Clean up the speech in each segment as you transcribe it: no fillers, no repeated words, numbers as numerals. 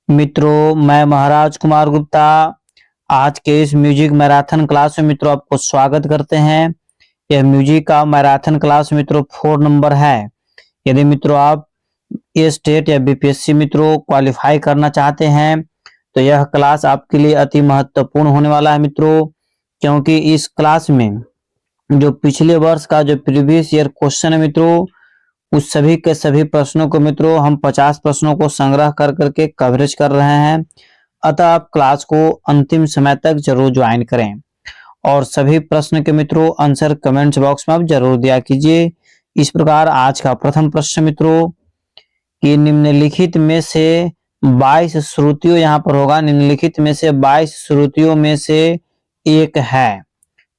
मित्रों, मैं महाराज कुमार गुप्ता आज के इस म्यूजिक मैराथन क्लास में मित्रों आपको स्वागत करते हैं। यह म्यूजिक का मैराथन क्लास मित्रों 4 नंबर है। यदि मित्रों आप ये स्टेट या बीपीएससी मित्रों क्वालिफाई करना चाहते हैं तो यह क्लास आपके लिए अति महत्वपूर्ण होने वाला है मित्रों, क्योंकि इस क्लास में जो पिछले वर्ष का जो प्रीवियस ईयर क्वेश्चन है मित्रों, उस सभी के सभी प्रश्नों को मित्रों हम 50 प्रश्नों को संग्रह कर करके कवरेज कर रहे हैं। अतः आप क्लास को अंतिम समय तक जरूर ज्वाइन करें और सभी प्रश्न के मित्रों आंसर कमेंट्स बॉक्स में आप जरूर दिया कीजिए। इस प्रकार आज का प्रथम प्रश्न मित्रों कि निम्नलिखित में से 22 श्रुतियों यहाँ पर होगा, निम्नलिखित में से 22 श्रुतियों में से एक है।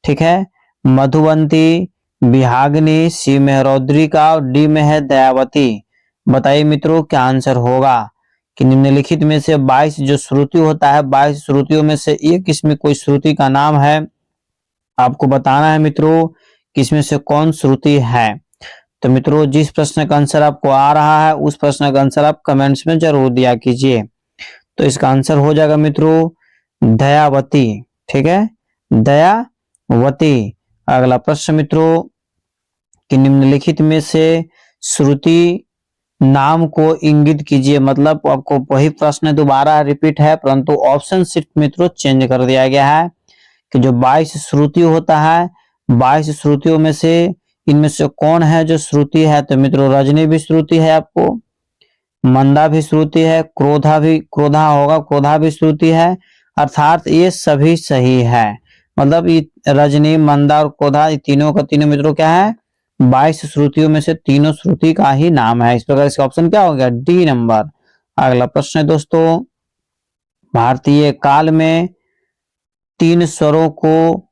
ठीक है, मधुवंती, बिहाग्नि, सी में है रौद्रिका और डी में है दयावती। बताइए मित्रों क्या आंसर होगा कि निम्नलिखित में से 22 जो श्रुति होता है, 22 श्रुतियों में से एक इसमें कोई श्रुति का नाम है, आपको बताना है मित्रों कि इसमें से कौन श्रुति है। तो मित्रों जिस प्रश्न का आंसर आपको आ रहा है उस प्रश्न का आंसर आप कमेंट्स में जरूर दिया कीजिए। तो इसका आंसर हो जाएगा मित्रों दयावती। ठीक है, दयावती। अगला प्रश्न मित्रों कि निम्नलिखित में से श्रुति नाम को इंगित कीजिए। मतलब आपको वही प्रश्न दोबारा रिपीट है, परंतु ऑप्शन सिर्फ मित्रों चेंज कर दिया गया है कि जो 22 श्रुति होता है, 22 श्रुतियों में से इनमें से कौन है जो श्रुति है। तो मित्रों रजनी भी श्रुति है, आपको मंदा भी श्रुति है, क्रोधा भी श्रुति है, अर्थात ये सभी सही है। मतलब रजनी, मंदा और क्रोधा तीनों का तीनों मित्रों क्या है, 22 श्रुतियों में से तीनों श्रुति का ही नाम है। इस प्रकार इसका ऑप्शन क्या हो गया, डी नंबर। अगला प्रश्न है दोस्तों, भारतीय काल में 3 स्वरों को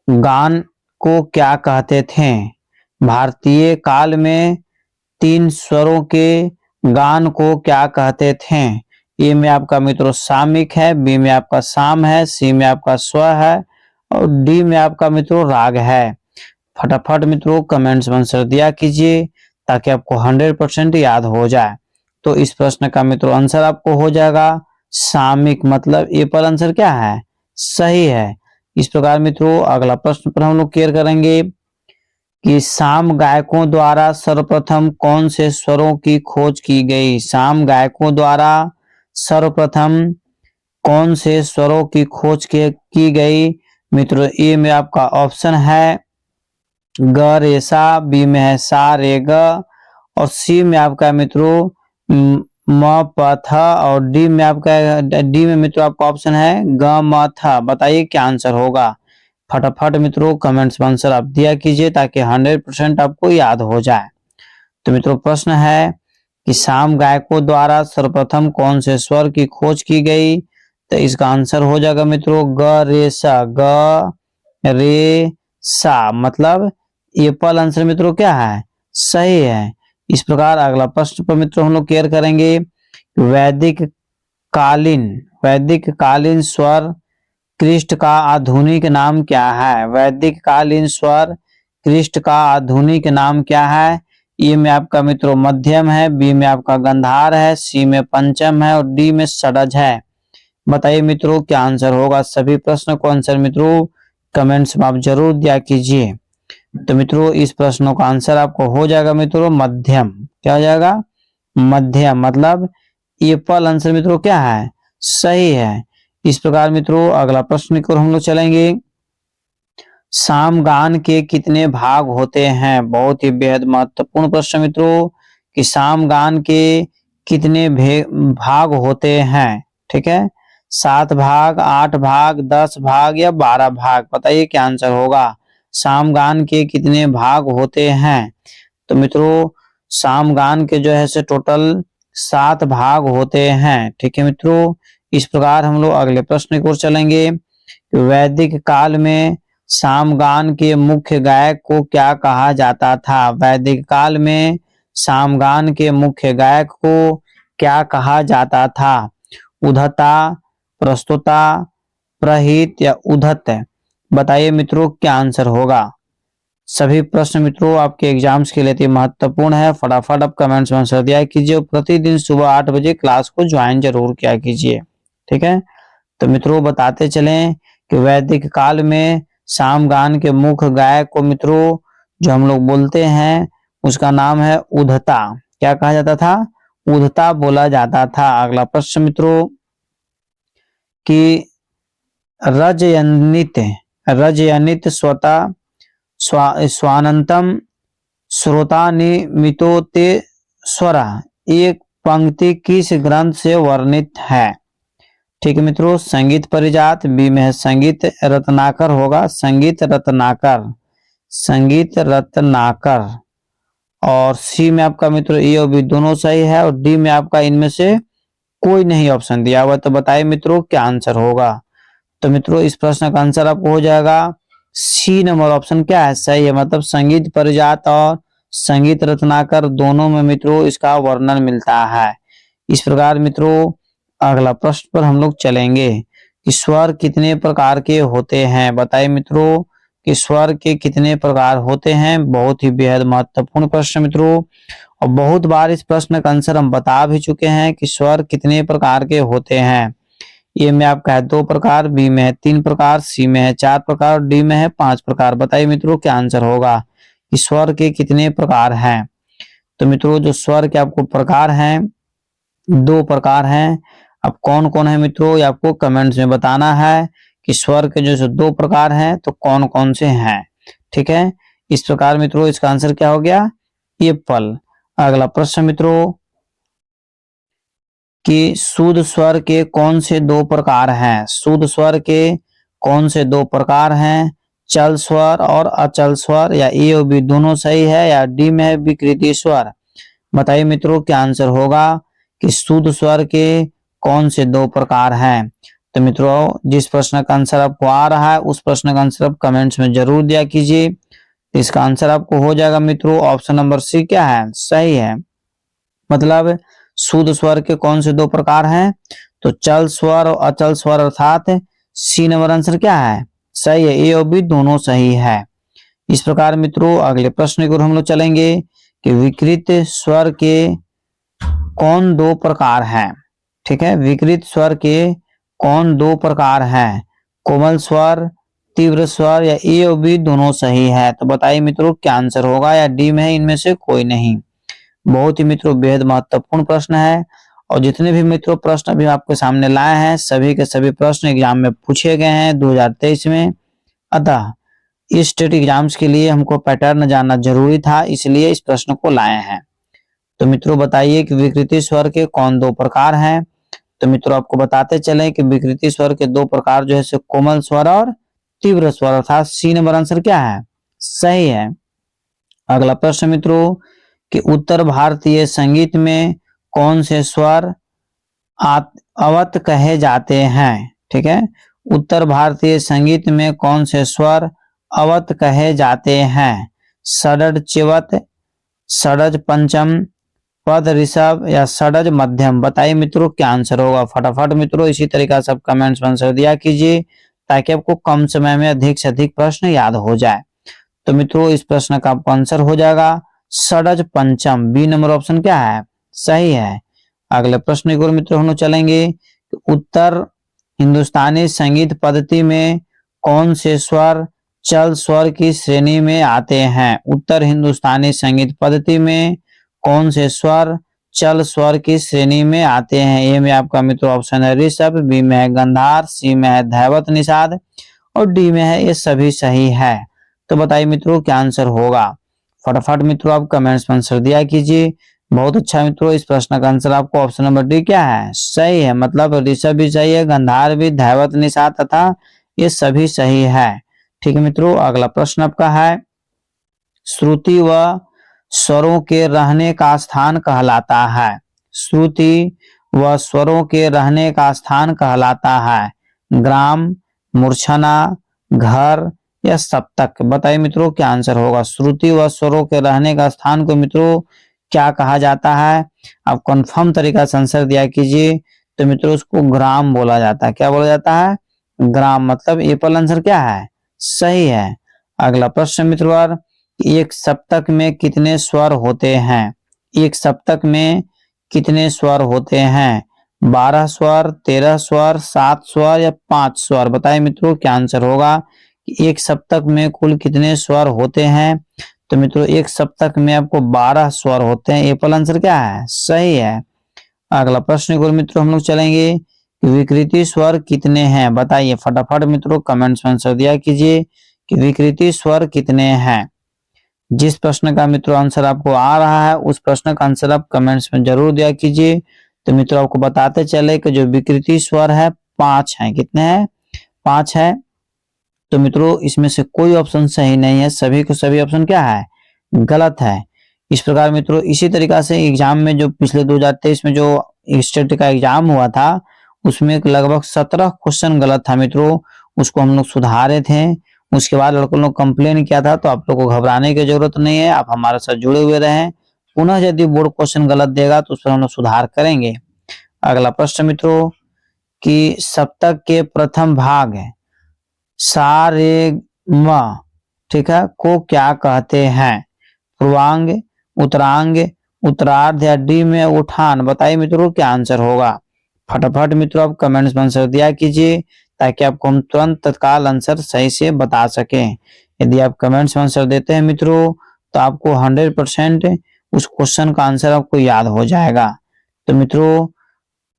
गान को क्या कहते थे। भारतीय काल में 3 स्वरों के गान को क्या कहते थे। ए में आपका मित्रों सामिक है, बी में आपका साम है, सी में आपका स्व है और डी में आपका मित्रों राग है। फटाफट मित्रों कमेंट्स में आंसर दिया कीजिए ताकि आपको 100% याद हो जाए। तो इस प्रश्न का मित्रों आंसर आपको हो जाएगा सामिक, मतलब ए पर आंसर क्या है, सही है। इस प्रकार मित्रों अगला प्रश्न पर हम लोग क्लियर करेंगे कि साम गायकों द्वारा सर्वप्रथम कौन से स्वरों की खोज की गई। साम गायकों द्वारा सर्वप्रथम कौन से स्वरों की खोज की गई। मित्रों ए में आपका ऑप्शन है ग रे सा, बी में है सा रे ग और सी में आपका मित्रों म प थ और डी में मित्रों आपका ऑप्शन है ग म थ। बताइए क्या आंसर होगा। फटाफट मित्रों कमेंट्स में आंसर आप दिया कीजिए ताकि 100% आपको याद हो जाए। तो मित्रों प्रश्न है कि साम गायकों द्वारा सर्वप्रथम कौन से स्वर की खोज की गई। तो इसका आंसर हो जाएगा मित्रों ग रे सा, ग रे सा। मतलब ये पहला आंसर मित्रों क्या है, सही है। इस प्रकार अगला प्रश्न पर मित्रों हम लोग क्लियर करेंगे वैदिक कालीन स्वर कृष्ट का आधुनिक नाम क्या है। वैदिक कालीन स्वर कृष्ट का आधुनिक नाम क्या है। ए में आपका मित्रों मध्यम है, बी में आपका गंधार है, सी में पंचम है और डी में षडज है। बताइए मित्रों क्या आंसर होगा। सभी प्रश्न को आंसर मित्रों कमेंट्स में आप जरूर दिया कीजिए। तो मित्रों इस प्रश्नों का आंसर आपको हो जाएगा मित्रों मध्यम। क्या हो जाएगा, मध्यम। मतलब ये पहला आंसर मित्रों क्या है, सही है। इस प्रकार मित्रों अगला प्रश्न की ओर हम लोग चलेंगे। सामगान के कितने भाग होते हैं। बहुत ही बेहद महत्वपूर्ण प्रश्न मित्रों कि सामगान के कितने भाग होते हैं। ठीक है, 7 भाग, 8 भाग, 10 भाग या 12 भाग। बताइए क्या आंसर होगा। सामगान के कितने भाग होते हैं। तो मित्रों सामगान के जो है से टोटल 7 भाग होते हैं। ठीक है मित्रों, इस प्रकार हम लोग अगले प्रश्न की ओर चलेंगे। वैदिक काल में सामगान के मुख्य गायक को क्या कहा जाता था। वैदिक काल में सामगान के मुख्य गायक को क्या कहा जाता था। उद्धता, प्रस्तुता, प्रहित या उद्धत। बताइए मित्रों क्या आंसर होगा। सभी प्रश्न मित्रों आपके एग्जाम्स के लिए अति महत्वपूर्ण है। फटाफट आप कमेंट्स में आंसर दिया कीजिए। प्रतिदिन सुबह 8 बजे क्लास को ज्वाइन जरूर किया कीजिए। ठीक है, तो मित्रों बताते चलें कि वैदिक काल में सामगान के मुख्य गायक को मित्रों जो हम लोग बोलते हैं उसका नाम है उद्धता। क्या कहा जाता था? उद्धता बोला जाता था। अगला प्रश्न मित्रों कि रजयनित रजयनित स्वतः स्वानंतम श्रोतानिमितो ते स्वरा एक पंक्ति किस ग्रंथ से वर्णित है? ठीक है मित्रों, संगीत परिजात, बी में है संगीत रत्नाकर होगा, संगीत रत्नाकर, संगीत रत्नाकर, और सी में आपका मित्रों ए और बी दोनों सही है, और डी में आपका इनमें से कोई नहीं ऑप्शन दिया हुआ। तो बताइए मित्रों क्या आंसर होगा? तो मित्रों इस प्रश्न का आंसर आपको हो जाएगा सी नंबर ऑप्शन क्या है, सही है। मतलब संगीत परिजात और संगीत रत्नाकर दोनों में मित्रों इसका वर्णन मिलता है। इस प्रकार मित्रों अगला प्रश्न पर हम लोग चलेंगे कि स्वर कितने प्रकार के होते हैं। बताइए मित्रों कि स्वर के कितने प्रकार होते हैं। बहुत ही बेहद महत्वपूर्ण प्रश्न मित्रों, और बहुत बार इस प्रश्न का आंसर हम बता भी चुके हैं कि स्वर कितने प्रकार के होते हैं। ए में आपका है 2 प्रकार, बी में है 3 प्रकार, सी में है 4 प्रकार, डी में है 5 प्रकार। बताइए मित्रों क्या आंसर होगा कि स्वर के कितने प्रकार हैं। तो मित्रों जो स्वर के आपको प्रकार हैं 2 प्रकार हैं। अब कौन कौन है मित्रों ये आपको कमेंट्स में बताना है कि स्वर के जो 2 प्रकार हैं तो कौन कौन से हैं। ठीक है, इस प्रकार मित्रों इसका आंसर क्या हो गया? एप्पल। अगला प्रश्न मित्रों कि शुद्ध स्वर के कौन से 2 प्रकार हैं। शुद्ध स्वर के कौन से 2 प्रकार हैं? चल स्वर और अचल स्वर, या ए और बी दोनों सही है, या डी में है विकृति स्वर। बताइए मित्रों क्या आंसर होगा कि शुद्ध स्वर के कौन से 2 प्रकार हैं। तो मित्रों जिस प्रश्न का आंसर आपको आ रहा है उस प्रश्न का आंसर आप कमेंट्स में जरूर दिया कीजिए। इसका आंसर आपको हो जाएगा मित्रों ऑप्शन नंबर सी क्या है, सही है। मतलब शुद्ध स्वर के कौन से 2 प्रकार हैं? तो चल स्वर और अचल स्वर, अर्थात सी नंबर आंसर क्या है, सही है। ए और बी दोनों सही है। इस प्रकार मित्रों अगले प्रश्न की ओर हम लोग चलेंगे कि विकृत स्वर के कौन 2 प्रकार हैं। ठीक है, विकृत स्वर के कौन 2 प्रकार हैं? कोमल स्वर, तीव्र स्वर, या ए और बी दोनों सही है। तो बताइए मित्रों क्या आंसर होगा, या डी में है इनमें से कोई नहीं। बहुत ही मित्रों बेहद महत्वपूर्ण प्रश्न है, और जितने भी मित्रों प्रश्न अभी आपके सामने लाए हैं सभी के सभी प्रश्न एग्जाम में पूछे गए हैं 2023 में। अतः इस स्टेट एग्जाम्स के लिए हमको पैटर्न जानना जरूरी था, इसलिए इस प्रश्न को लाए हैं। तो मित्रों बताइए कि विकृति स्वर के कौन 2 प्रकार हैं। तो मित्रों आपको बताते चले कि विकृति स्वर के 2 प्रकार जो है कोमल स्वर और तीव्र स्वर, अर्थात सी नंबर आंसर क्या है, सही है। अगला प्रश्न मित्रों कि उत्तर भारतीय संगीत में कौन से स्वर अवत कहे जाते हैं। ठीक है, उत्तर भारतीय संगीत में कौन से स्वर अवत कहे जाते हैं? षडज चिवत, षडज पंचम, पद ऋषभ, या षडज मध्यम। बताइए मित्रों क्या आंसर होगा। फटाफट मित्रों इसी तरीका से आप कमेंट्स में आंसर दिया कीजिए ताकि आपको कम समय में अधिक से अधिक प्रश्न याद हो जाए। तो मित्रों इस प्रश्न का आपको आंसर हो जाएगा षडज पंचम, बी नंबर ऑप्शन क्या है, सही है। अगले प्रश्न की ओर मित्रों हम लोग चलेंगे। उत्तर हिंदुस्तानी संगीत पद्धति में कौन से स्वर चल स्वर की श्रेणी में आते हैं? उत्तर हिंदुस्तानी संगीत पद्धति में कौन से स्वर चल स्वर की श्रेणी में आते हैं? ए में आपका मित्रों ऑप्शन है ऋषभ, बी में है गंधार, सी में है धैवत निषाद, और डी में है ये सभी सही है। तो बताइए मित्रों क्या आंसर होगा। फटाफट मित्रों आप कमेंट्स में आंसर दिया कीजिए। बहुत अच्छा मित्रों इस प्रश्न का आंसर आपको ऑप्शन नंबर डी क्या है, सही है। मतलब ऋषभ भी सही है, गंधार भी, धैवत निषाद तथा ये सभी सही है। ठीक है मित्रों अगला प्रश्न आपका है श्रुति व स्वरों के रहने का स्थान कहलाता है। श्रुति व स्वरों के रहने का स्थान कहलाता है ग्राम, मूर्छना, घर, या सप्तक। बताइए मित्रों क्या आंसर होगा। श्रुति व स्वरों के रहने का स्थान को मित्रों क्या कहा जाता है? आप कंफर्म तरीका से आंसर दिया कीजिए। तो मित्रों उसको ग्राम बोला जाता है। क्या बोला जाता है? ग्राम। मतलब एप्पल आंसर क्या है, सही है। अगला प्रश्न मित्रों एक सप्तक में कितने स्वर होते हैं? एक सप्तक में कितने स्वर होते हैं? 12 स्वर, 13 स्वर, 7 स्वर या 5 स्वर? बताइए मित्रों क्या आंसर होगा कि एक सप्तक में कुल कितने स्वर होते हैं? तो मित्रों एक सप्तक में आपको 12 स्वर होते हैं। एप्पल आंसर क्या है? सही है। अगला प्रश्न को मित्रों हम लोग चलेंगे कि विकृति स्वर कितने हैं? बताइए फटाफट मित्रों कमेंट्स में आंसर दिया कीजिए कि विकृति स्वर कितने हैं। जिस प्रश्न का मित्रों आंसर आपको आ रहा है उस प्रश्न का आंसर आप कमेंट्स में जरूर दिया कीजिए। तो मित्रों आपको बताते चले कि जो विकृति स्वर है 5 है। कितने हैं? 5 है। तो मित्रों इसमें से कोई ऑप्शन सही नहीं है, सभी के सभी ऑप्शन क्या है? गलत है। इस प्रकार मित्रों इसी तरीका से एग्जाम में जो पिछले 2023 में जो स्टेट का एग्जाम हुआ था उसमें लगभग 17 क्वेश्चन गलत था मित्रों, उसको हम लोग सुधारे थे। उसके बाद लड़कों लोग कंप्लेन किया था, तो आप लोग को घबराने की जरूरत नहीं है, आप हमारे साथ जुड़े हुए रहें। पुनः यदि बोर्ड क्वेश्चन गलत देगा तो उस पर हम लोग सुधार करेंगे। अगला प्रश्न मित्रों कि सप्तक के प्रथम भाग है सा रे म, ठीक है, को क्या कहते हैं? पूर्वांग, उत्तरांग, उत्तरार्ध या डी में उठान? बताइए मित्रों क्या आंसर होगा। फटाफट मित्रों आप कमेंट्स में आंसर दिया कीजिए ताकि आपको हम तुरंत तत्काल आंसर सही से बता सकें। यदि आप कमेंट्स में आंसर देते हैं मित्रों तो आपको 100% उस क्वेश्चन का आंसर आपको याद हो जाएगा। तो मित्रों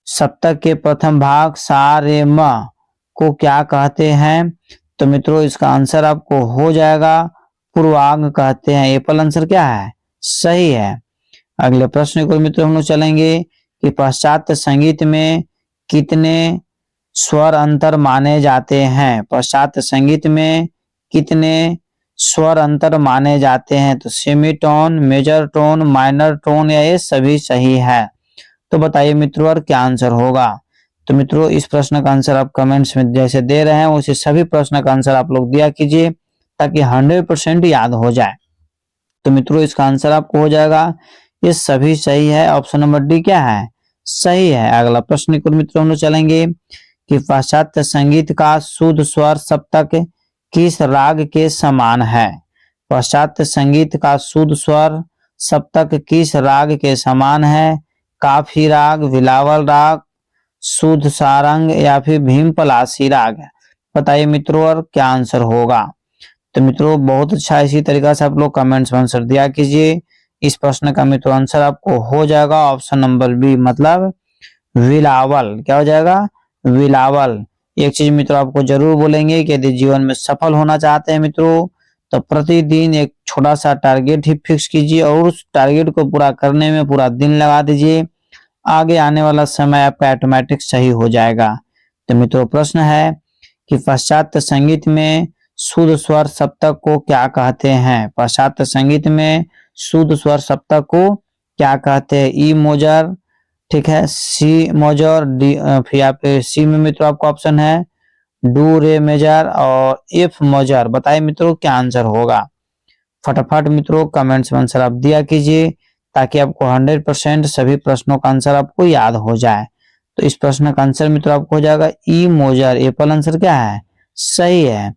सप्तक के प्रथम भाग सा रे म को क्या कहते हैं? तो मित्रों इसका आंसर आपको हो जाएगा पूर्वांग कहते हैं। एप्पल आंसर क्या है? सही है। अगले प्रश्न को मित्रों हम लोग चलेंगे कि पाश्चात्य संगीत में कितने स्वर अंतर माने जाते हैं? पाश्चात्य संगीत में कितने स्वर अंतर माने जाते हैं? तो semitone, major tone, minor tone या ये सभी सही है? तो बताइए मित्रों और क्या आंसर होगा। तो मित्रों इस प्रश्न का आंसर आप कमेंट्स में जैसे दे रहे हैं उसे सभी प्रश्न का आंसर आप लोग दिया कीजिए ताकि 100% याद हो जाए। तो मित्रों इसका आंसर आपको हो जाएगा ये सभी सही है। ऑप्शन नंबर डी क्या है? सही है। अगला प्रश्न को मित्रों हम लोग चलेंगे कि पाश्चात्य संगीत का शुद्ध स्वर सप्तक किस राग के समान है? पाश्चात्य संगीत का शुद्ध स्वर सप्तक किस राग के समान है? काफी राग, बिलावल राग, शुद्ध सारंग या फिर भीम पलासी राग? बताइए मित्रों और क्या आंसर होगा। तो मित्रों बहुत अच्छा इसी तरीका से आप लोग कमेंट्स में आंसर दिया कीजिए। इस प्रश्न का मित्रों आंसर आपको हो जाएगा ऑप्शन नंबर बी, मतलब बिलावल। क्या हो जाएगा? बिलावल। एक चीज मित्रों आपको जरूर बोलेंगे कि यदि जीवन में सफल होना चाहते हैं मित्रों तो प्रतिदिन एक छोटा सा टारगेट ही फिक्स कीजिए और उस टारगेट को पूरा करने में पूरा दिन लगा दीजिए। आगे आने वाला समय आपका ऑटोमेटिक सही हो जाएगा। तो मित्रों प्रश्न है कि पाश्चात्य संगीत में शुद्ध स्वर सप्तक को क्या कहते हैं? पाश्चात्य संगीत में शुद्ध स्वर सप्तक को क्या कहते हैं? ई मोजर, ठीक है, सी मोजर, डी, फिर आप सी में मित्रों आपका ऑप्शन है डू रे मेजर और एफ मोजर। बताइए मित्रों क्या आंसर होगा। फटाफट मित्रों कमेंट्स में आंसर आप दिया कीजिए ताकि आपको 100% सभी प्रश्नों का आंसर आपको याद हो जाए। तो इस प्रश्न का आंसर मित्रों आपको हो जाएगा ई मोजर। एप्पल आंसर क्या है? सही है।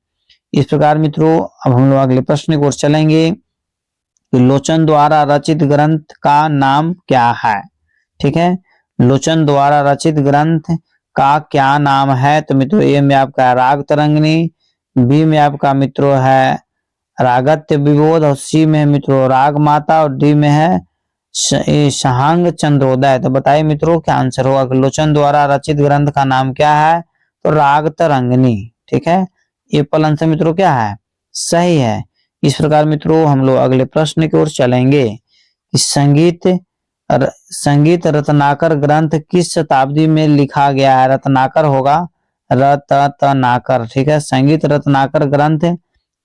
इस प्रकार मित्रों अब हम लोग अगले प्रश्न की ओर चलेंगे कि लोचन द्वारा रचित ग्रंथ का नाम क्या है? ठीक है, लोचन द्वारा रचित ग्रंथ का क्या नाम है? तो मित्रों ए में आपका राग तरंगिणी, बी में आपका मित्रों है रागत्य विबोध और सी में मित्रों राग माता और डी में है सहांग चंद्रोदय। तो बताइए मित्रों क्या आंसर होगा। लोचन द्वारा रचित ग्रंथ का नाम क्या है? तो राग तरंगिणी। ठीक है, एप्पल आंसर मित्रों क्या है? सही है। इस प्रकार मित्रों हम लोग अगले प्रश्न की ओर चलेंगे कि संगीत रत्नाकर ग्रंथ किस शताब्दी में लिखा गया है? रत्नाकर होगा रतनाकर। ठीक है, संगीत रत्नाकर ग्रंथ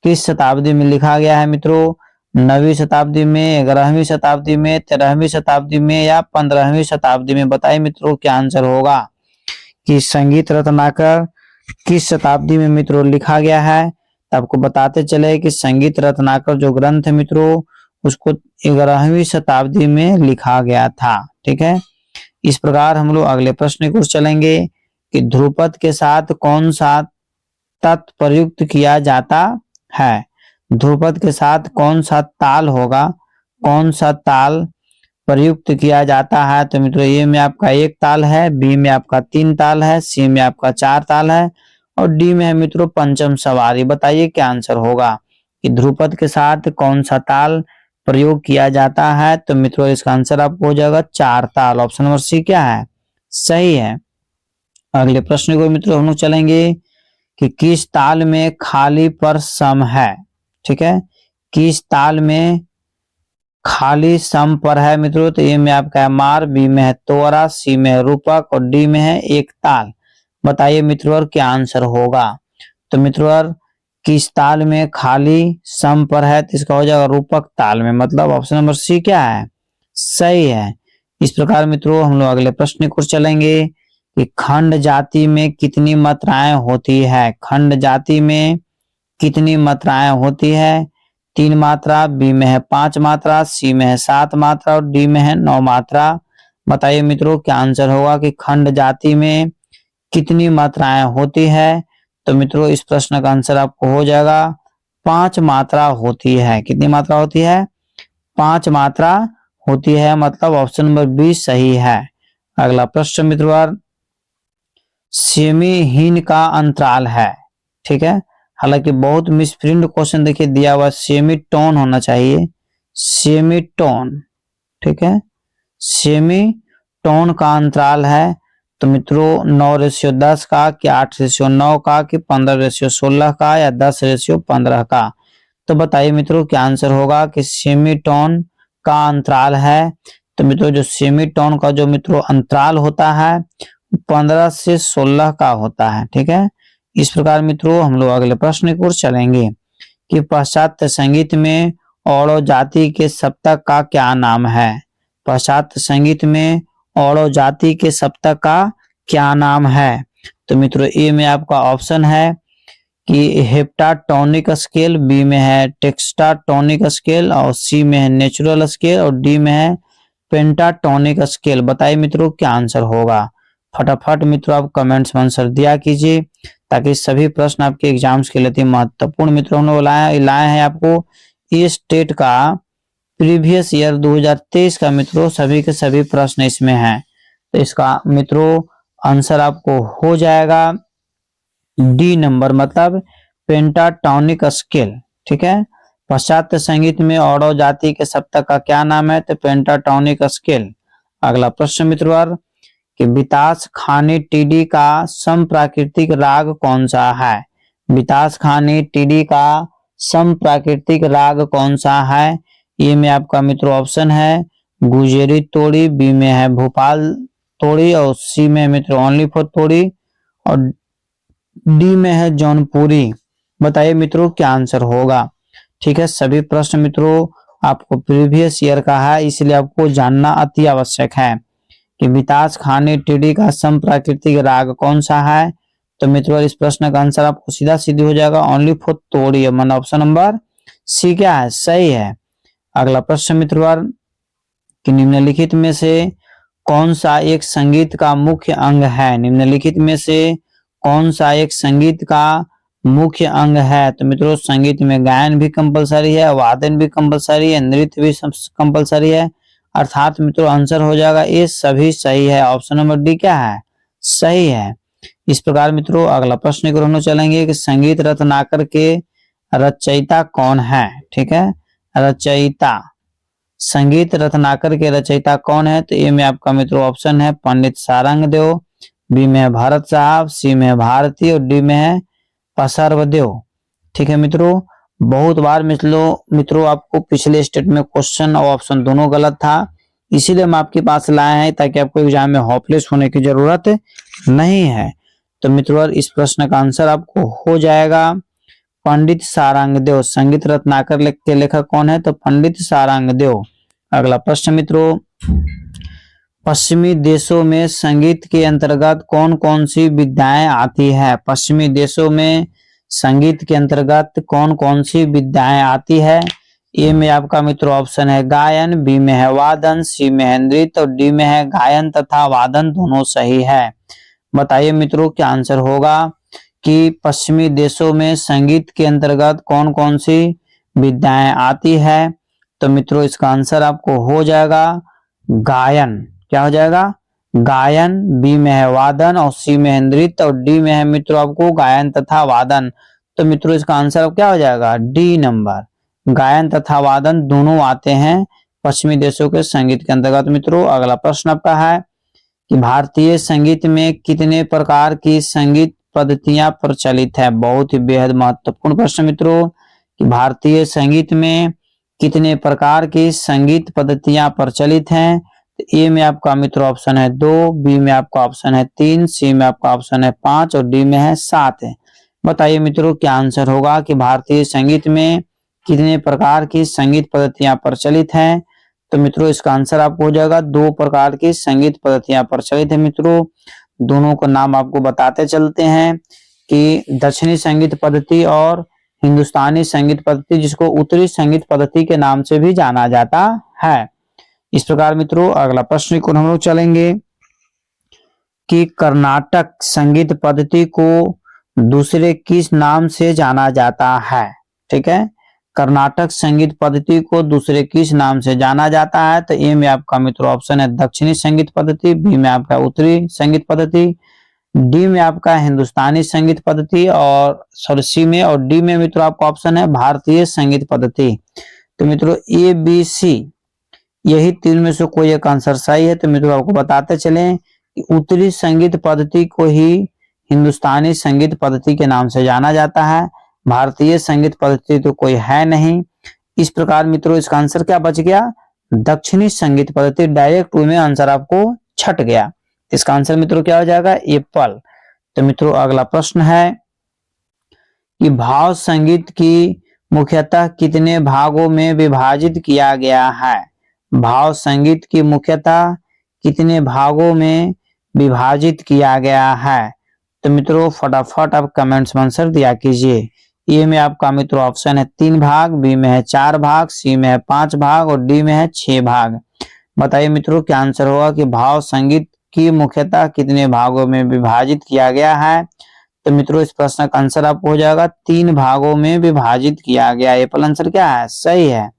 किस शताब्दी में लिखा गया है मित्रों? 9वीं शताब्दी में, 11वीं शताब्दी में, 13वीं शताब्दी में या 15वीं शताब्दी में? बताइए मित्रों क्या आंसर होगा कि संगीत रत्नाकर किस शताब्दी में मित्रों लिखा गया है। तो आपको बताते चले कि संगीत रत्नाकर जो ग्रंथ है मित्रों उसको 11वीं शताब्दी में लिखा गया था। ठीक है, इस प्रकार हम लोग अगले प्रश्न की ओर चलेंगे कि ध्रुपद के साथ कौन सा तत्व प्रयुक्त किया जाता है? ध्रुपद के साथ कौन सा ताल होगा, कौन सा ताल प्रयुक्त किया जाता है? तो मित्रों ए में आपका 1 ताल है, बी में आपका 3 ताल है, सी में आपका 4 ताल है और डी में है मित्रों पंचम सवारी। बताइए क्या आंसर होगा कि ध्रुपद के साथ कौन सा ताल प्रयोग किया जाता है? तो मित्रों इसका आंसर आपको हो जाएगा 4 ताल। ऑप्शन नंबर सी क्या है, सही है। अगले प्रश्न को मित्रों हम लोग चलेंगे कि किस ताल में खाली पर सम है। ठीक है, किस ताल में खाली सम पर है मित्रों? तो ए में आपका है मार, बी में है तोरा, सी में है रूपक और डी में है एक ताल। बताइए मित्रों क्या आंसर होगा? तो मित्रों किस ताल में खाली सम पर है? तो इसका हो जाएगा रूपक ताल में, मतलब ऑप्शन नंबर सी क्या है, सही है। इस प्रकार मित्रों हम लोग अगले प्रश्न को चलेंगे कि खंड जाति में कितनी मात्राएं होती है? खंड जाति में कितनी मात्राएं होती है? 3 मात्रा, बी में है 5 मात्रा, सी में है 7 मात्रा और डी में है 9 मात्रा। बताइए मित्रों क्या आंसर होगा कि खंड जाति में कितनी मात्राएं होती है? तो मित्रों इस प्रश्न का आंसर आपको हो जाएगा 5 मात्रा होती है। कितनी मात्रा होती है? 5 मात्रा होती है, मतलब ऑप्शन नंबर बी सही है। अगला प्रश्न मित्रों सेमीहीन का अंतराल है। ठीक है, हालांकि बहुत मिसप्रिंट क्वेश्चन देखिए दिया हुआ, सेमीटोन होना चाहिए, सेमीटोन। ठीक है, सेमीटोन का अंतराल है तो मित्रों 9:10 का कि 8:9 का कि 15:16 का या 10:15 का। तो बताइए मित्रों क्या आंसर होगा कि सेमीटोन का अंतराल है। तो मित्रों जो सेमीटोन का जो मित्रों अंतराल होता है 15 से 16 का होता है। ठीक है, इस प्रकार मित्रों हम लोग अगले प्रश्न की ओर चलेंगे कि पाश्चात्य संगीत में औड़ो जाति के सप्तक का क्या नाम है? पाश्चात्य संगीत में औड़ो जाति के सप्तक का क्या नाम है? तो मित्रों ए में आपका ऑप्शन है कि हेप्टाटोनिक स्केल, बी में है टेक्स्टाटोनिक स्केल और सी में है नेचुरल स्केल और डी में है पेंटाटोनिक स्केल। बताइए मित्रों क्या आंसर होगा? फटाफट मित्रों आप कमेंट्स में आंसर दिया कीजिए ताकि सभी प्रश्न आपके एग्जाम्स के लिए महत्वपूर्ण मित्रों हम लोग लाए हैं आपको ये स्टेट का प्रीवियस ईयर 2023 का मित्रों सभी के सभी प्रश्न इसमें हैं। तो इसका मित्रों आंसर आपको हो जाएगा डी नंबर, मतलब पेंटाटोनिक स्केल। ठीक है, पाश्चात्य संगीत में औड़ो जाति के सप्तक का क्या नाम है? तो पेंटाटोनिक स्केल। अगला प्रश्न मित्रों कि बितास खानी टीडी का समप्राकृतिक राग कौन सा है? बितास खानी टीडी का समप्राकृतिक राग कौन सा है? ये में आपका मित्रों ऑप्शन है गुजेरी तोड़ी, बी में है भोपाल तोड़ी और सी में मित्रों ओनली फॉर तोड़ी और डी में है जौनपुरी। बताइए मित्रों क्या आंसर होगा? ठीक है, सभी प्रश्न मित्रों आपको प्रीवियस ईयर का है इसलिए आपको जानना अति आवश्यक है कि बितास खानी टीडी का समप्राकृतिक राग कौन सा है? तो मित्रों इस प्रश्न का आंसर आपको सीधा सीधी हो जाएगा ओनली फॉर तोड़ी, मतलब ऑप्शन नंबर सी क्या है, सही है। अगला प्रश्न मित्रों कि निम्नलिखित में से कौन सा एक संगीत का मुख्य अंग है? निम्नलिखित में से कौन सा एक संगीत का मुख्य अंग है? तो मित्रों संगीत में गायन भी कंपलसरी है, वादन भी कंपलसरी है, नृत्य भी कंपलसरी है, अर्थात मित्रों आंसर हो जाएगा ये सभी सही है। ऑप्शन नंबर डी क्या है, सही है। इस प्रकार मित्रों अगला प्रश्न की ओर चलेंगे कि संगीत रत्नाकर के रचयिता कौन है? ठीक है, रचयिता, संगीत रत्नाकर के रचयिता कौन है? तो ए में आपका मित्रों ऑप्शन है पंडित सारंगदेव, बी में है भारत साहब, सी में है भारती और डी में है पसर्वदेव। ठीक है मित्रों, बहुत बार मित्रों आपको पिछले स्टेट में क्वेश्चन और ऑप्शन दोनों गलत था, इसीलिए हम आपके पास लाए हैं ताकि आपको एग्जाम में होपलेस होने की जरूरत नहीं है। तो मित्रों इस प्रश्न का आंसर आपको हो जाएगा पंडित सारंगदेव। संगीत रत्नाकर के लेखक कौन है? तो पंडित सारंगदेव। अगला प्रश्न मित्रों, पश्चिमी देशों में संगीत के अंतर्गत कौन कौन सी विधाएं आती है? पश्चिमी देशों में संगीत के अंतर्गत कौन कौन सी विधाएं आती है? ए में आपका मित्रों ऑप्शन है गायन, बी में है वादन, सी में है नृत्य और डी में है गायन तथा वादन दोनों सही है। बताइए मित्रों क्या आंसर होगा कि पश्चिमी देशों में संगीत के अंतर्गत कौन कौन सी विद्याएं आती है। तो मित्रों इसका आंसर आपको हो जाएगा गायन। क्या हो जाएगा? गायन। बी में है वादन और सी में है नृत्य और डी में है मित्रों आपको गायन तथा वादन। तो मित्रों इसका आंसर अब क्या हो जाएगा? D number. गायन तथा वादन दोनों आते हैं पश्चिमी देशों के संगीत के अंतर्गत। मित्रों अगला प्रश्न आपका है कि भारतीय संगीत में कितने प्रकार की संगीत पद्धतियां प्रचलित है? बहुत ही बेहद महत्वपूर्ण प्रश्न मित्रों कि भारतीय संगीत में कितने प्रकार की संगीत पद्धतियां प्रचलित हैं? तो ए में आपका मित्रों ऑप्शन है 2, बी में आपका ऑप्शन है 3, सी में आपका ऑप्शन है 5 और डी में है 7 है। बताइए मित्रों क्या आंसर होगा कि भारतीय संगीत में कितने प्रकार की संगीत पद्धतियां प्रचलित हैं? तो मित्रों इसका आंसर आपको हो जाएगा 2 प्रकार की संगीत पद्धतियां प्रचलित है। मित्रों दोनों का नाम आपको बताते चलते हैं कि दक्षिणी संगीत पद्धति और हिंदुस्तानी संगीत पद्धति, जिसको उत्तरी संगीत पद्धति के नाम से भी जाना जाता है। इस प्रकार मित्रों अगला प्रश्न को हम लोग चलेंगे कि कर्नाटक संगीत पद्धति को दूसरे किस नाम से जाना जाता है? ठीक है, कर्नाटक संगीत पद्धति को दूसरे किस नाम से जाना जाता है? तो ए में आपका मित्रों ऑप्शन है दक्षिणी संगीत पद्धति, बी में आपका उत्तरी संगीत पद्धति, डी में आपका हिंदुस्तानी संगीत पद्धति और सी में और डी में मित्रों आपका ऑप्शन है भारतीय संगीत पद्धति। तो मित्रों ए बी सी यही तीन में से कोई एक आंसर सही है। तो मित्रों आपको बताते चले कि उत्तरी संगीत पद्धति को ही हिंदुस्तानी संगीत पद्धति के नाम से जाना जाता है, भारतीय संगीत पद्धति तो कोई है नहीं। इस प्रकार मित्रों इसका आंसर क्या बच गया? दक्षिणी संगीत पद्धति। डायरेक्ट वे में आंसर आपको छट गया। इसका आंसर मित्रों क्या हो जाएगा? एप्पल। तो मित्रों अगला प्रश्न है कि भाव संगीत की मुख्यतः कितने भागों में विभाजित किया गया है? भाव संगीत की मुख्यतः कितने भागों में विभाजित किया गया है? तो मित्रों फटाफट आप कमेंट्स में आंसर दिया कीजिए। ए में आपका मित्रों ऑप्शन है 3 भाग, बी में है 4 भाग, सी में है 5 भाग और डी में है 6 भाग। बताइए मित्रों क्या आंसर होगा कि भाव संगीत की मुख्यतः कितने भागों में विभाजित किया गया है? तो मित्रों इस प्रश्न का आंसर आपको हो जाएगा 3 भागों में विभाजित किया गया। एप्पल आंसर क्या है? सही है।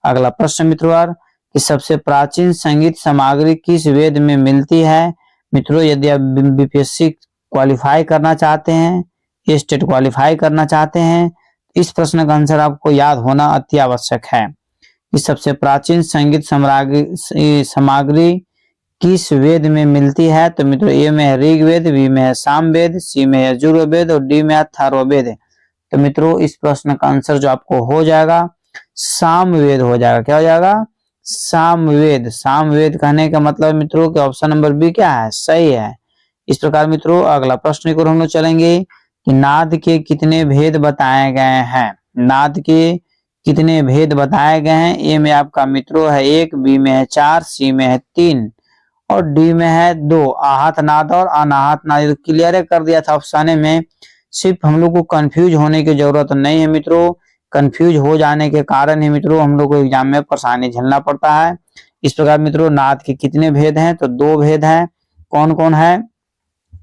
अगला प्रश्न मित्रों कि सबसे प्राचीन संगीत सामग्री किस वेद में मिलती है? मित्रों यदि आप बीपीएससी क्वालिफाई करना चाहते हैं, स्टेट क्वालिफाई करना चाहते हैं, इस प्रश्न का आंसर आपको याद होना अति आवश्यक है कि सबसे प्राचीन संगीत सामग्री किस वेद में मिलती है? तो मित्रों ए में है ऋग्वेद, बी में है सामवेद, सी में है यजुर्वेद और डी में है अथर्ववेद। तो मित्रों इस प्रश्न का आंसर जो आपको हो जाएगा सामवेद हो जाएगा। क्या हो जाएगा? सामवेद। सामवेद कहने का मतलब मित्रों कि ऑप्शन नंबर बी क्या है? सही है। इस प्रकार मित्रों अगला प्रश्न को हम लोग चलेंगे कि नाद के कितने भेद बताए गए हैं? नाद के कितने भेद बताए गए हैं? ए में आपका मित्रों है 1, बी में है 4, सी में है 3 और डी में है 2, आहत नाद और अनाहत नाद। क्लियर कर दिया था अफसाने में। सिर्फ हम लोग को कंफ्यूज होने की जरूरत नहीं है मित्रों। कंफ्यूज हो जाने के कारण ही मित्रों हम लोग को एग्जाम में परेशानी झेलना पड़ता है। इस प्रकार मित्रों नाद के कितने भेद हैं? तो 2 भेद हैं। कौन कौन है?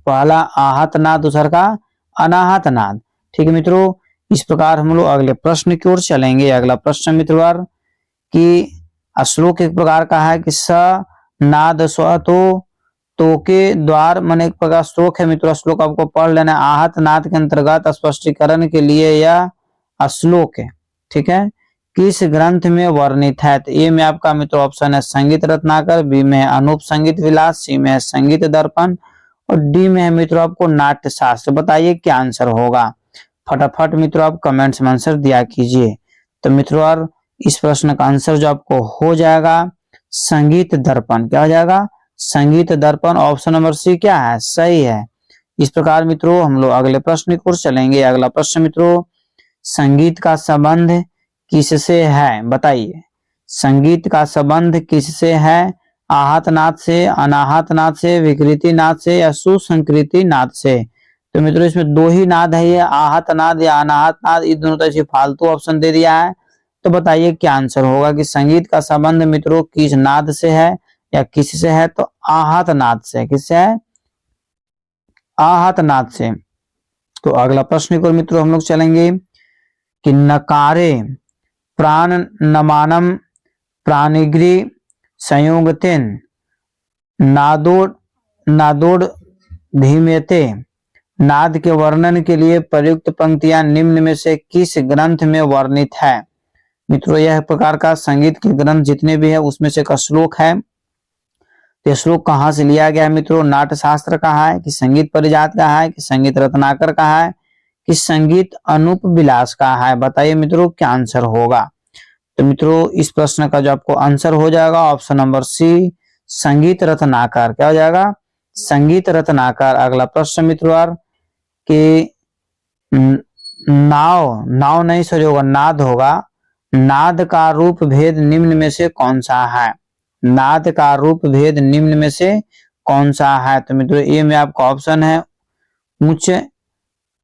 पहला आहत नाद, दूसरा का अनाहत नाद। ठीक है मित्रों, इस प्रकार हम लोग अगले प्रश्न की ओर चलेंगे। अगला प्रश्न मित्रों कि श्लोक एक प्रकार का है कि स नाद स्व तो के द्वार मन एक प्रकार श्लोक है मित्रों। श्लोक आपको पढ़ लेना। आहत नाद के अंतर्गत स्पष्टीकरण के लिए यह श्लोक है। ठीक है, किस ग्रंथ में वर्णित है? तो ए में आपका मित्रों ऑप्शन है संगीत रत्नाकर, बी में है अनूप संगीत विलास, सी में है संगीत दर्पण और डी में है मित्रों आपको नाट्य शास्त्र। बताइए क्या आंसर होगा? फटाफट मित्रों आप कमेंट्स में आंसर दिया कीजिए। तो मित्रों इस प्रश्न का आंसर जो आपको हो जाएगा संगीत दर्पण। क्या हो जाएगा? संगीत दर्पण। ऑप्शन नंबर सी क्या है? सही है। इस प्रकार मित्रों हम लोग अगले प्रश्न की ओर चलेंगे। अगला प्रश्न मित्रों संगीत का संबंध किससे है? बताइए संगीत का संबंध किससे है? आहत नाद से, अनाहत नाद से, विकृति नाद से या सुसंकृति नाद से? तो मित्रों इसमें 2 ही नाद है, ये आहत नाद या अनाहत नाद। इस दोनों तरह से फालतू ऑप्शन दे दिया है। तो बताइए क्या आंसर होगा कि संगीत का संबंध मित्रों किस नाद से है या किससे है? तो आहत नाद से। किससे है? आहत नाद से। तो अगला प्रश्न को मित्रों हम लोग चलेंगे कि नकारे प्राण नमानम प्राणिग्री संयोगतेन नादोड नादोड धीमेते। नाद के वर्णन के लिए प्रयुक्त पंक्तियां निम्न में से किस ग्रंथ में वर्णित है। मित्रों, यह प्रकार का संगीत के ग्रंथ जितने भी है उसमें से एक श्लोक है। तो श्लोक कहाँ से लिया गया है मित्रों? नाट्य शास्त्र कहा है कि संगीत परिजात कहा है कि संगीत रत्नाकर कहा है कि संगीत अनूप विलास कहा है। बताइए मित्रों क्या आंसर होगा। तो मित्रों इस प्रश्न का जो आपको आंसर हो जाएगा ऑप्शन नंबर सी, संगीत रत्नाकर। क्या हो जाएगा? संगीत रत्नाकर। अगला प्रश्न मित्रों कि नाव नहीं सॉरी होगा, नाद होगा। नाद का रूप भेद निम्न में से कौन सा है? नाद का रूप भेद निम्न में से कौन सा है? तो मित्रों ए में आपका ऑप्शन है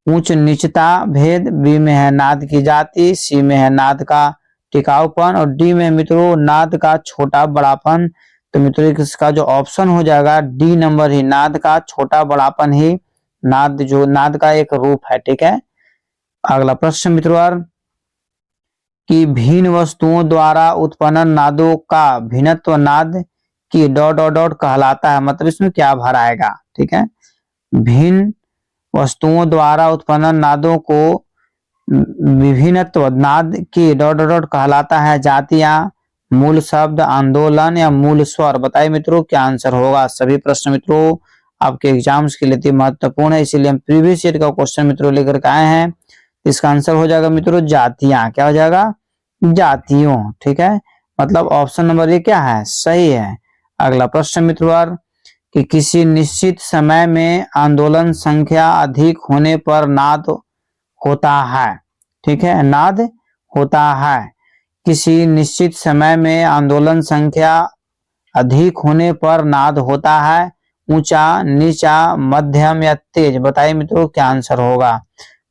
उच्च नीचता भेद, बी में है नाद की जाति, सी में है नाद का टिकाऊपन और डी में मित्रों नाद का छोटा बड़ापन। तो मित्रों इसका जो ऑप्शन हो जाएगा डी नंबर ही, नाद का छोटा बड़ापन ही नाद का एक रूप है। ठीक है। अगला प्रश्न मित्रों कि भिन्न वस्तुओं द्वारा उत्पन्न नादों का भिन्नत्व नाद की ... कहलाता है। मतलब इसमें क्या भराएगा? ठीक है। भिन्न वस्तुओं द्वारा उत्पन्न नादों को विभिन्नत्व नाद की ... कहलाता है। जातियां, मूल शब्द, आंदोलन या मूल स्वर। बताइए मित्रों क्या आंसर होगा। सभी प्रश्न मित्रों आपके एग्जाम्स के लिए महत्वपूर्ण है, इसीलिए हम प्रीवियस ईयर का क्वेश्चन मित्रों लेकर के आए हैं। इसका आंसर हो जाएगा मित्रों जातियां। क्या हो जाएगा? जातियों। ठीक है। मतलब ऑप्शन नंबर ये क्या है? सही है। अगला प्रश्न मित्रों कि किसी निश्चित समय में आंदोलन संख्या अधिक होने पर नाद होता है। ठीक है, नाद होता है। किसी निश्चित समय में आंदोलन संख्या अधिक होने पर नाद होता है। ऊंचा, नीचा, मध्यम या तेज। बताइए मित्रों क्या आंसर होगा।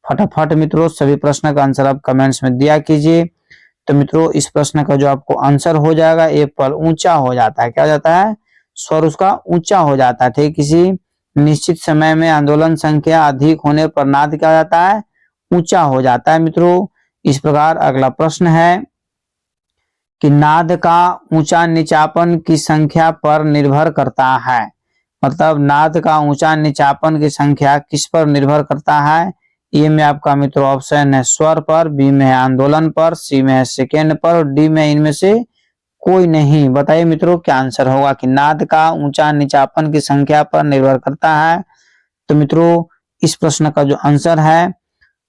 फटाफट मित्रों सभी प्रश्न का आंसर आप कमेंट्स में दिया कीजिए। तो मित्रों इस प्रश्न का जो आपको आंसर हो जाएगा ए पर ऊंचा हो जाता है। क्या हो जाता है? स्वर उसका ऊंचा हो जाता है। ठीक, किसी निश्चित समय में आंदोलन संख्या अधिक होने पर नाद क्या हो जाता है? ऊंचा हो जाता है। मित्रों इस प्रकार अगला प्रश्न है कि नाद का ऊंचा नीचापन की संख्या पर निर्भर करता है। मतलब नाद का ऊंचा नीचापन की संख्या किस पर निर्भर करता है? ए में आपका मित्रों ऑप्शन है स्वर पर, बी में है आंदोलन पर, सी में है सेकेंड पर और डी में इनमें से कोई नहीं। बताइए मित्रों क्या आंसर होगा कि नाद का ऊंचा नीचापन की संख्या पर निर्भर करता है। तो मित्रों इस प्रश्न का जो आंसर है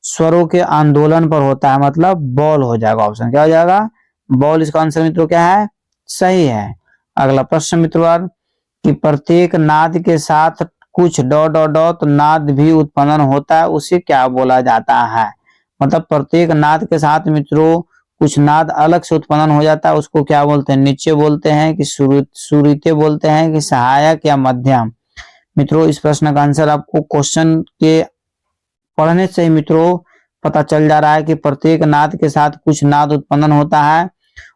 स्वरों के आंदोलन पर होता है। मतलब बॉल हो जाएगा। ऑप्शन क्या हो जाएगा? बॉल। इसका आंसर मित्रों क्या है? सही है। अगला प्रश्न मित्रों कि प्रत्येक नाद के साथ कुछ ... नाद भी उत्पन्न होता है, उसे क्या बोला जाता है? मतलब प्रत्येक नाद के साथ मित्रों कुछ नाद अलग से उत्पन्न हो जाता है, उसको क्या बोलते हैं? नीचे बोलते हैं कि सुरीते बोलते हैं कि सहायक या मध्यम। मित्रों इस प्रश्न का आंसर आपको क्वेश्चन के पढ़ने से ही मित्रों पता चल जा रहा है कि प्रत्येक नाद के साथ कुछ नाद उत्पन्न होता है,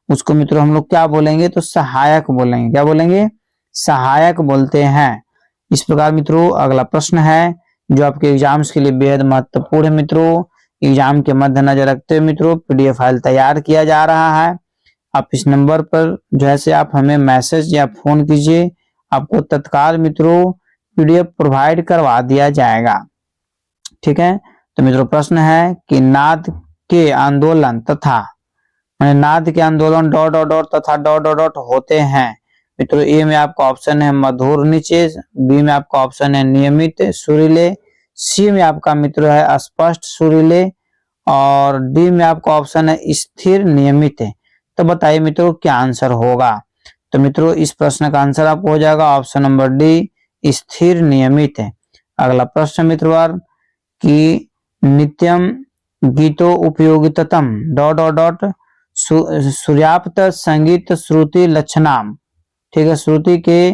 उसको मित्रों हम लोग क्या बोलेंगे? तो सहायक बोलेंगे। क्या बोलेंगे? सहायक बोलते हैं। इस प्रकार मित्रों अगला प्रश्न है जो आपके एग्जाम्स के लिए बेहद महत्वपूर्ण है। मित्रों एग्जाम के मद्देनजर रखते हुए मित्रों पीडीएफ फाइल तैयार किया जा रहा है। आप इस नंबर पर जैसे आप हमें मैसेज या फोन कीजिए, आपको तत्काल मित्रों पीडीएफ प्रोवाइड करवा दिया जाएगा। ठीक है। तो मित्रों प्रश्न है कि नाद के आंदोलन तथा नाद के आंदोलन ... तथा ... होते हैं। मित्रों ए में आपका ऑप्शन है मधुर नीचे, बी में आपका ऑप्शन है नियमित सुरीले, सी में आपका मित्रों है स्पष्ट सुरीले और डी में आपका ऑप्शन है स्थिर नियमित। तो बताइए मित्रों क्या आंसर होगा। तो मित्रों इस प्रश्न का आंसर आपको हो जाएगा ऑप्शन नंबर डी स्थिर नियमित। अगला प्रश्न मित्रों कि नित्यम गीतो उपयोगितम ... सूर्याप्त संगीत श्रुति लक्षणाम। ठीक है, श्रुति के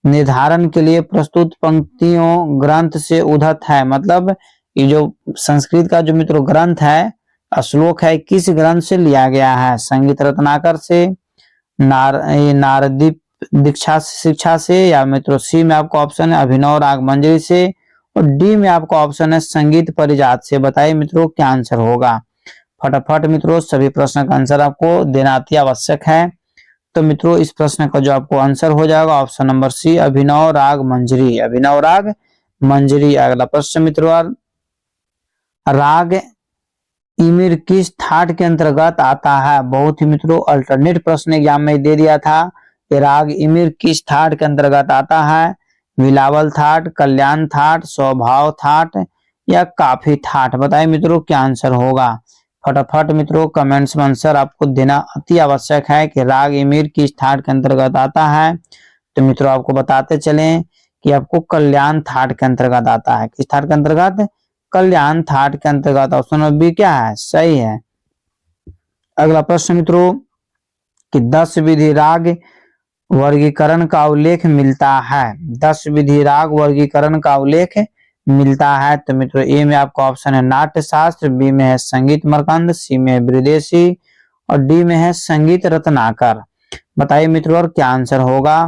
निर्धारण के लिए प्रस्तुत पंक्तियों ग्रंथ से उद्धत है। मतलब ये जो संस्कृत का जो मित्रों ग्रंथ है, श्लोक है, किस ग्रंथ से लिया गया है? संगीत रत्नाकर से, नारदीप दीक्षा शिक्षा से, या मित्रों सी में आपका ऑप्शन है अभिनव राग मंजरी से और डी में आपका ऑप्शन है संगीत परिजात से। बताइए मित्रों क्या आंसर होगा। फटाफट मित्रों सभी प्रश्न का आंसर आपको देना अति आवश्यक है। तो मित्रों इस प्रश्न का जो आपको आंसर हो जाएगा ऑप्शन नंबर सी, अभिनव राग मंजरी। अभिनव राग मंजरी। अगला प्रश्न मित्रों, राग इमिर किस ठाट के अंतर्गत आता है? बहुत ही मित्रों अल्टरनेट प्रश्न एग्जाम में दे दिया था कि राग इमिर किस ठाट के अंतर्गत आता है? बिलावल ठाट, कल्याण ठाट, स्वभाव ठाट या काफी ठाट? बताइए मित्रों क्या आंसर होगा। फटाफट मित्रों कमेंट्स में आंसर आपको देना अति आवश्यक है कि राग इमिर किस ठाट के अंतर्गत आता है। तो मित्रों आपको बताते चलें कि आपको कल्याण ठाट के अंतर्गत आता है। किस ठाट के अंतर्गत? कल्याण ठाट के अंतर्गत। ऑप्शन नंबर बी क्या है? सही है। अगला प्रश्न मित्रों कि 10 विधि राग वर्गीकरण का उल्लेख मिलता है। 10 विधि राग वर्गीकरण का उल्लेख मिलता है। तो मित्रों ए में आपका ऑप्शन है नाट्य शास्त्र, बी में है संगीत मर्कंद, सी में है विदेशी और डी में है संगीत रत्नाकर। बताइए मित्रों और क्या आंसर होगा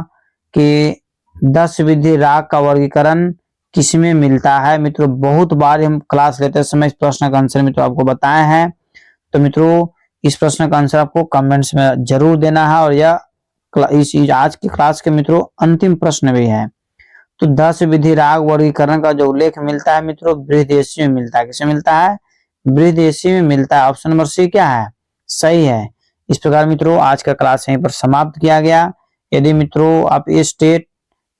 कि 10 विधि राग का वर्गीकरण किसमें मिलता है। मित्रों बहुत बार हम क्लास लेते समय इस प्रश्न का आंसर मित्रों आपको बताए हैं। तो मित्रों इस प्रश्न का आंसर आपको कमेंट्स में जरूर देना है और यह इस आज की क्लास के मित्रों अंतिम प्रश्न भी है। तो 10 विधि राग वर्गीकरण का जो उल्लेख मिलता है मित्रों बृहदेशी में मिलता है। किसे मिलता है? बृहदेशी में मिलता है। ऑप्शन नंबर सी क्या है? सही है। इस प्रकार मित्रों आज का क्लास यहीं पर समाप्त किया गया। यदि मित्रों आप ये स्टेट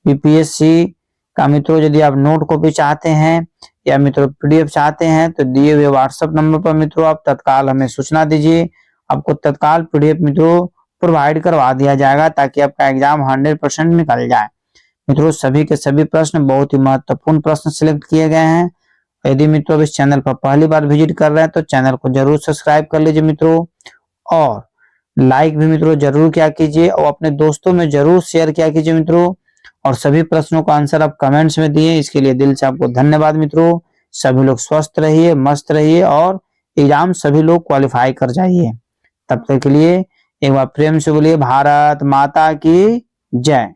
बीपीएससी का मित्रों यदि आप नोट कॉपी चाहते हैं या मित्रों पीडीएफ चाहते हैं तो दिए हुए व्हाट्सएप नंबर पर मित्रों आप तत्काल हमें सूचना दीजिए। आपको तत्काल पीडीएफ मित्रों प्रोवाइड करवा दिया जाएगा ताकि आपका एग्जाम 100% निकल जाए। मित्रों सभी के सभी प्रश्न बहुत ही महत्वपूर्ण प्रश्न सिलेक्ट किए गए हैं। यदि मित्रों इस चैनल पर पहली बार विजिट कर रहे हैं तो चैनल को जरूर सब्सक्राइब कर लीजिए मित्रों और लाइक भी मित्रों जरूर किया कीजिए और अपने दोस्तों में जरूर शेयर किया कीजिए मित्रों। और सभी प्रश्नों का आंसर आप कमेंट्स में दिए, इसके लिए दिल से आपको धन्यवाद मित्रों। सभी लोग स्वस्थ रहिए, मस्त रहिए और एग्जाम सभी लोग क्वालिफाई कर जाइए। तब तक के लिए एक बार प्रेम से बोलिए भारत माता की जय।